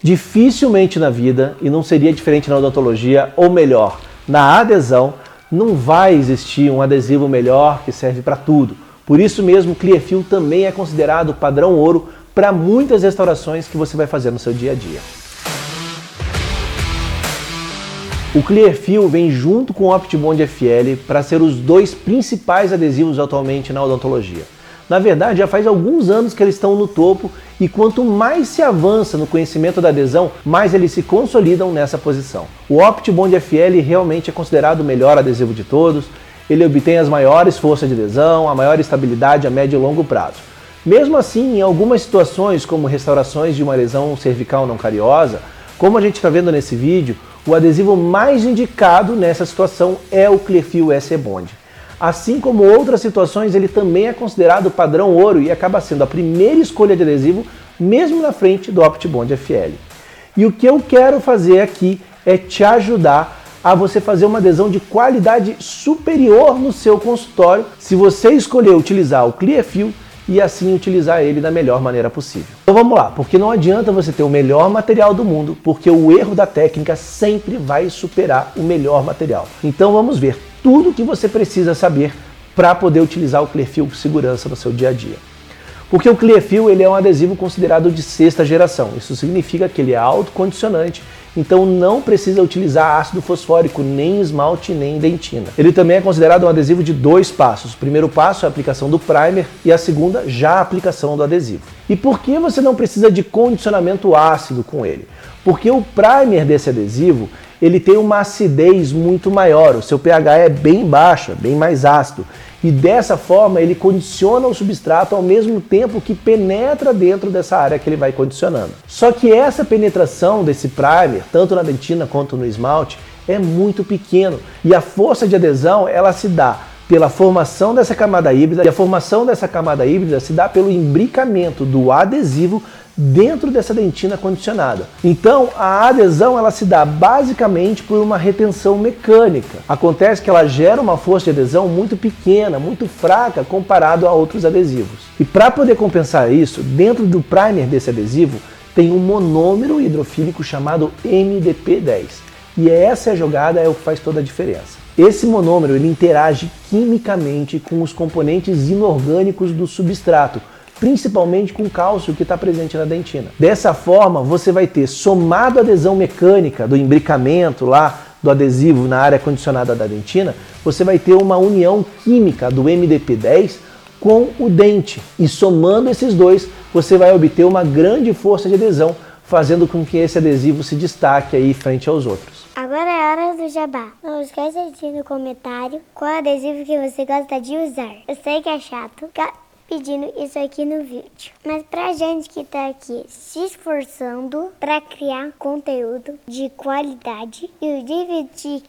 dificilmente na vida, e não seria diferente na odontologia, ou melhor, na adesão, não vai existir um adesivo melhor que serve para tudo. Por isso mesmo, o Clearfill também é considerado padrão ouro para muitas restaurações que você vai fazer no seu dia a dia. O Clearfill vem junto com o Optibond FL para ser os dois principais adesivos atualmente na odontologia. Na verdade, já faz alguns anos que eles estão no topo e quanto mais se avança no conhecimento da adesão, mais eles se consolidam nessa posição. O Optibond FL realmente é considerado o melhor adesivo de todos, ele obtém as maiores forças de adesão, a maior estabilidade a médio e longo prazo. Mesmo assim, em algumas situações, como restaurações de uma lesão cervical não cariosa, como a gente está vendo nesse vídeo, o adesivo mais indicado nessa situação é o Clearfill SE Bond. Assim como outras situações, ele também é considerado padrão ouro e acaba sendo a primeira escolha de adesivo, mesmo na frente do Optibond FL. E o que eu quero fazer aqui é te ajudar a você fazer uma adesão de qualidade superior no seu consultório, se você escolher utilizar o Clearfill e assim utilizar ele da melhor maneira possível. Então vamos lá, porque não adianta você ter o melhor material do mundo, porque o erro da técnica sempre vai superar o melhor material. Então vamos ver tudo o que você precisa saber para poder utilizar o Clearfill com segurança no seu dia a dia. Porque o Clearfill ele é um adesivo considerado de sexta geração. Isso significa que ele é autocondicionante, então não precisa utilizar ácido fosfórico, nem esmalte, nem dentina. Ele também é considerado um adesivo de 2 passos. O primeiro passo é a aplicação do primer e a segunda já a aplicação do adesivo. E por que você não precisa de condicionamento ácido com ele? Porque o primer desse adesivo ele tem uma acidez muito maior, o seu pH é bem baixo, é bem mais ácido. E dessa forma ele condiciona o substrato ao mesmo tempo que penetra dentro dessa área que ele vai condicionando. Só que essa penetração desse primer, tanto na dentina quanto no esmalte, é muito pequeno. E a força de adesão ela se dá pela formação dessa camada híbrida, e a formação dessa camada híbrida se dá pelo imbricamento do adesivo dentro dessa dentina condicionada. Então a adesão ela se dá basicamente por uma retenção mecânica. Acontece que ela gera uma força de adesão muito pequena, muito fraca comparado a outros adesivos. E para poder compensar isso, dentro do primer desse adesivo tem um monômero hidrofílico chamado MDP10. E essa jogada é o que faz toda a diferença. Esse monômero ele interage quimicamente com os componentes inorgânicos do substrato, principalmente com o cálcio que está presente na dentina. Dessa forma, você vai ter, somado a adesão mecânica do imbricamento lá do adesivo na área condicionada da dentina, você vai ter uma união química do MDP10 com o dente. E somando esses dois, você vai obter uma grande força de adesão, fazendo com que esse adesivo se destaque aí frente aos outros. Agora é hora do jabá. Não esqueça de dizer no comentário qual adesivo que você gosta de usar. Eu sei que é chato pedindo isso aqui no vídeo, mas pra gente que tá aqui se esforçando pra criar conteúdo de qualidade e o DVD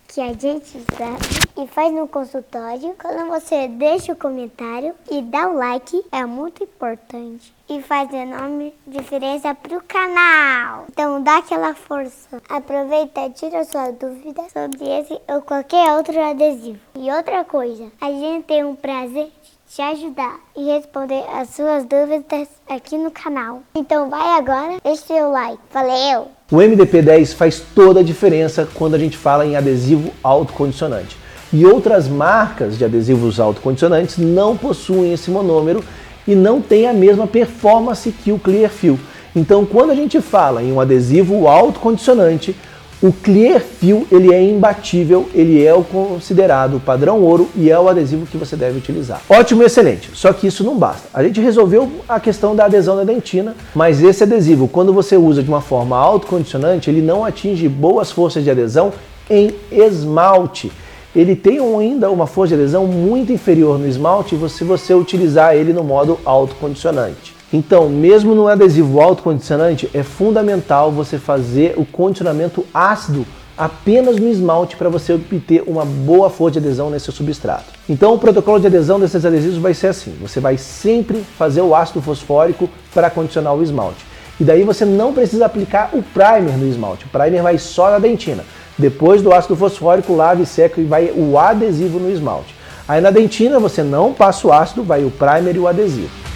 que a gente sabe e faz no consultório, quando você deixa o comentário e dá o like, é muito importante e faz enorme diferença pro canal. Então dá aquela força. Aproveita e tira sua dúvida sobre esse ou qualquer outro adesivo. E outra coisa, a gente tem um prazer te ajudar e responder as suas dúvidas aqui no canal. Então vai agora, deixa seu like. Valeu! O MDP10 faz toda a diferença quando a gente fala em adesivo autocondicionante. E outras marcas de adesivos autocondicionantes não possuem esse monômero e não têm a mesma performance que o Clearfill. Então quando a gente fala em um adesivo autocondicionante, o Clearfill ele é imbatível, ele é o considerado padrão ouro e é o adesivo que você deve utilizar. Ótimo e excelente, só que isso não basta. A gente resolveu a questão da adesão da dentina, mas esse adesivo, quando você usa de uma forma autocondicionante, ele não atinge boas forças de adesão em esmalte. Ele tem ainda uma força de adesão muito inferior no esmalte se você utilizar ele no modo autocondicionante. Então, mesmo no adesivo autocondicionante, é fundamental você fazer o condicionamento ácido apenas no esmalte para você obter uma boa força de adesão nesse substrato. Então, o protocolo de adesão desses adesivos vai ser assim: você vai sempre fazer o ácido fosfórico para condicionar o esmalte. E daí você não precisa aplicar o primer no esmalte, o primer vai só na dentina. Depois do ácido fosfórico, lava e seca e vai o adesivo no esmalte. Aí na dentina você não passa o ácido, vai o primer e o adesivo.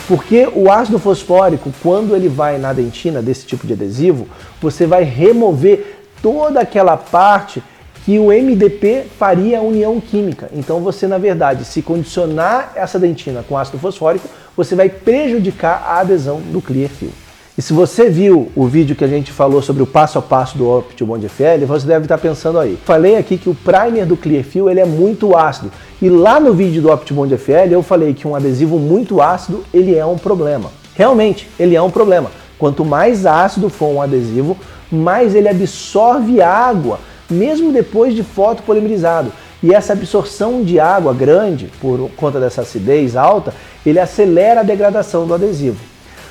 Porque o ácido fosfórico, quando ele vai na dentina desse tipo de adesivo, você vai remover toda aquela parte que o MDP faria a união química. Então você, na verdade, se condicionar essa dentina com ácido fosfórico, você vai prejudicar a adesão do Clearfill. E se você viu o vídeo que a gente falou sobre o passo a passo do OptiBond FL, você deve estar pensando aí. Falei aqui que o primer do Clearfill ele é muito ácido. E lá no vídeo do OptiBond FL eu falei que um adesivo muito ácido ele é um problema. Realmente, ele é um problema. Quanto mais ácido for um adesivo, mais ele absorve água, mesmo depois de fotopolimerizado. E essa absorção de água grande, por conta dessa acidez alta, ele acelera a degradação do adesivo.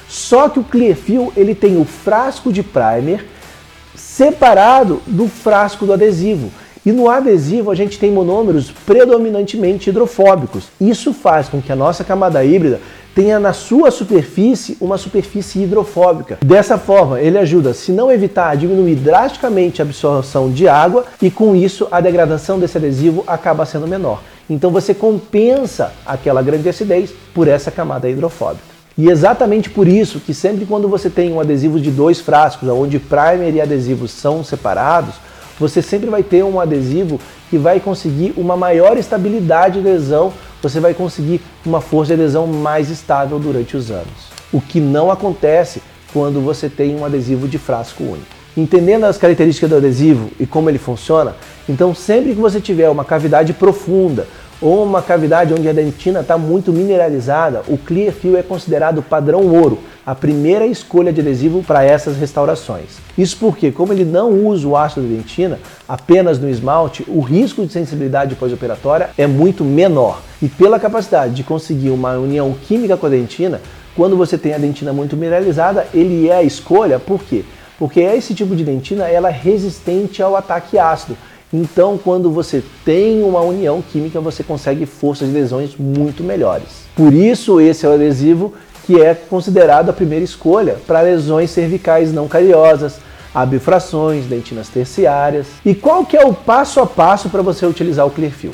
Só que o Clearfill ele tem o frasco de primer separado do frasco do adesivo. E no adesivo a gente tem monômeros predominantemente hidrofóbicos. Isso faz com que a nossa camada híbrida tenha na sua superfície uma superfície hidrofóbica. Dessa forma, ele ajuda, se não evitar, a diminuir drasticamente a absorção de água e com isso a degradação desse adesivo acaba sendo menor. Então você compensa aquela grande acidez por essa camada hidrofóbica. E exatamente por isso que sempre quando você tem um adesivo de 2 frascos, onde primer e adesivos são separados, você sempre vai ter um adesivo que vai conseguir uma maior estabilidade de adesão, você vai conseguir uma força de adesão mais estável durante os anos. O que não acontece quando você tem um adesivo de frasco único. Entendendo as características do adesivo e como ele funciona, então sempre que você tiver uma cavidade profunda ou uma cavidade onde a dentina está muito mineralizada, o Clearfill é considerado padrão ouro, a primeira escolha de adesivo para essas restaurações. Isso porque, como ele não usa o ácido da dentina, apenas no esmalte, o risco de sensibilidade pós-operatória é muito menor. E pela capacidade de conseguir uma união química com a dentina, quando você tem a dentina muito mineralizada, ele é a escolha. Por quê? Porque esse tipo de dentina ela é resistente ao ataque ácido. Então, quando você tem uma união química, você consegue forças de lesões muito melhores. Por isso, esse é o adesivo que é considerado a primeira escolha para lesões cervicais não cariosas, abfrações, dentinas terciárias. E qual que é o passo a passo para você utilizar o Clearfill?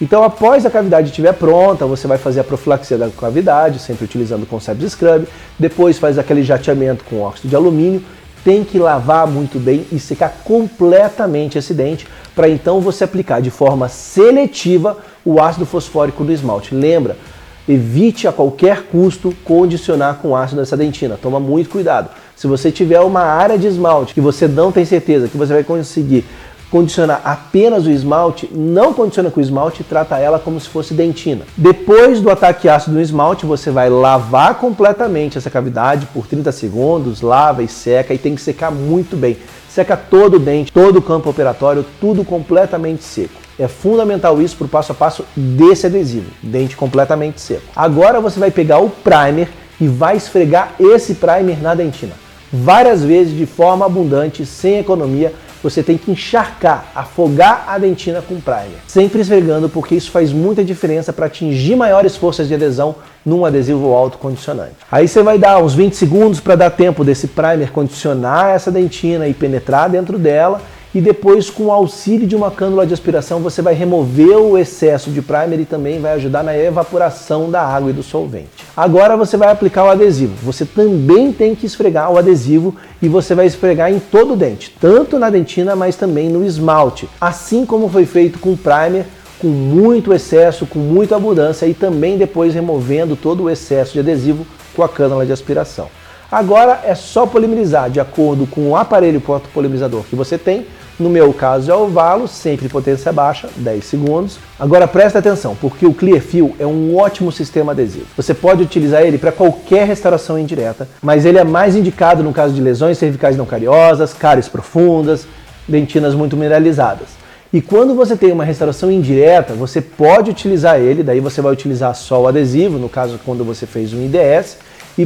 Então, após a cavidade estiver pronta, você vai fazer a profilaxia da cavidade, sempre utilizando o Concept Scrub. Depois faz aquele jateamento com óxido de alumínio. Tem que lavar muito bem e secar completamente esse dente para então você aplicar de forma seletiva o ácido fosfórico no esmalte. Lembra, evite a qualquer custo condicionar com ácido nessa dentina. Toma muito cuidado. Se você tiver uma área de esmalte que você não tem certeza que você vai conseguir condicionar apenas o esmalte, não condiciona com o esmalte e trata ela como se fosse dentina. Depois do ataque ácido no esmalte, você vai lavar completamente essa cavidade por 30 segundos, lava e seca, e tem que secar muito bem. Seca todo o dente, todo o campo operatório, tudo completamente seco. É fundamental isso para o passo a passo desse adesivo, dente completamente seco. Agora você vai pegar o primer e vai esfregar esse primer na dentina. Várias vezes, de forma abundante, sem economia. Você tem que encharcar, afogar a dentina com primer. Sempre esfregando, porque isso faz muita diferença para atingir maiores forças de adesão num adesivo autocondicionante. Aí você vai dar uns 20 segundos para dar tempo desse primer condicionar essa dentina e penetrar dentro dela. E depois, com o auxílio de uma cânula de aspiração, você vai remover o excesso de primer e também vai ajudar na evaporação da água e do solvente. Agora você vai aplicar o adesivo. Você também tem que esfregar o adesivo e você vai esfregar em todo o dente, tanto na dentina, mas também no esmalte. Assim como foi feito com o primer, com muito excesso, com muita abundância e também depois removendo todo o excesso de adesivo com a cânula de aspiração. Agora é só polimerizar de acordo com o aparelho fotopolimerizador que você tem. No meu caso é o Valo, sempre potência baixa, 10 segundos. Agora presta atenção, porque o Clearfill é um ótimo sistema adesivo. Você pode utilizar ele para qualquer restauração indireta, mas ele é mais indicado no caso de lesões cervicais não cariosas, cáries profundas, dentinas muito mineralizadas. E quando você tem uma restauração indireta, você pode utilizar ele, daí você vai utilizar só o adesivo, no caso quando você fez um IDS,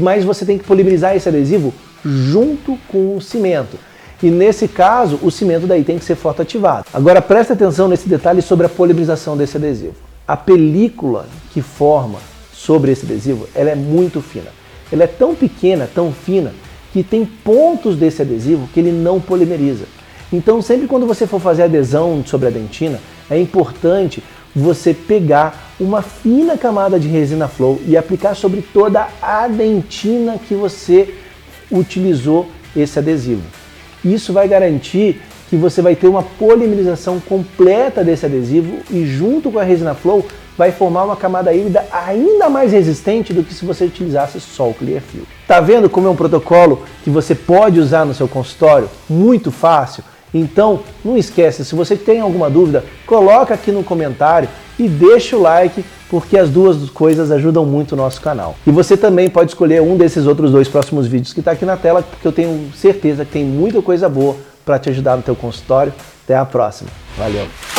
mas você tem que polimerizar esse adesivo junto com o cimento. E nesse caso, o cimento daí tem que ser fotoativado. Agora presta atenção nesse detalhe sobre a polimerização desse adesivo. A película que forma sobre esse adesivo, ela é muito fina. Ela é tão pequena, tão fina, que tem pontos desse adesivo que ele não polimeriza. Então sempre quando você for fazer adesão sobre a dentina, é importante você pegar uma fina camada de resina Flow e aplicar sobre toda a dentina que você utilizou esse adesivo. Isso vai garantir que você vai ter uma polimerização completa desse adesivo e junto com a resina Flow vai formar uma camada híbrida ainda mais resistente do que se você utilizasse só o Clearfield. Tá vendo como é um protocolo que você pode usar no seu consultório? Muito fácil. Então, não esquece, se você tem alguma dúvida, coloca aqui no comentário e deixa o like, porque as duas coisas ajudam muito o nosso canal. E você também pode escolher um desses outros 2 próximos vídeos que está aqui na tela, porque eu tenho certeza que tem muita coisa boa para te ajudar no teu consultório. Até a próxima. Valeu!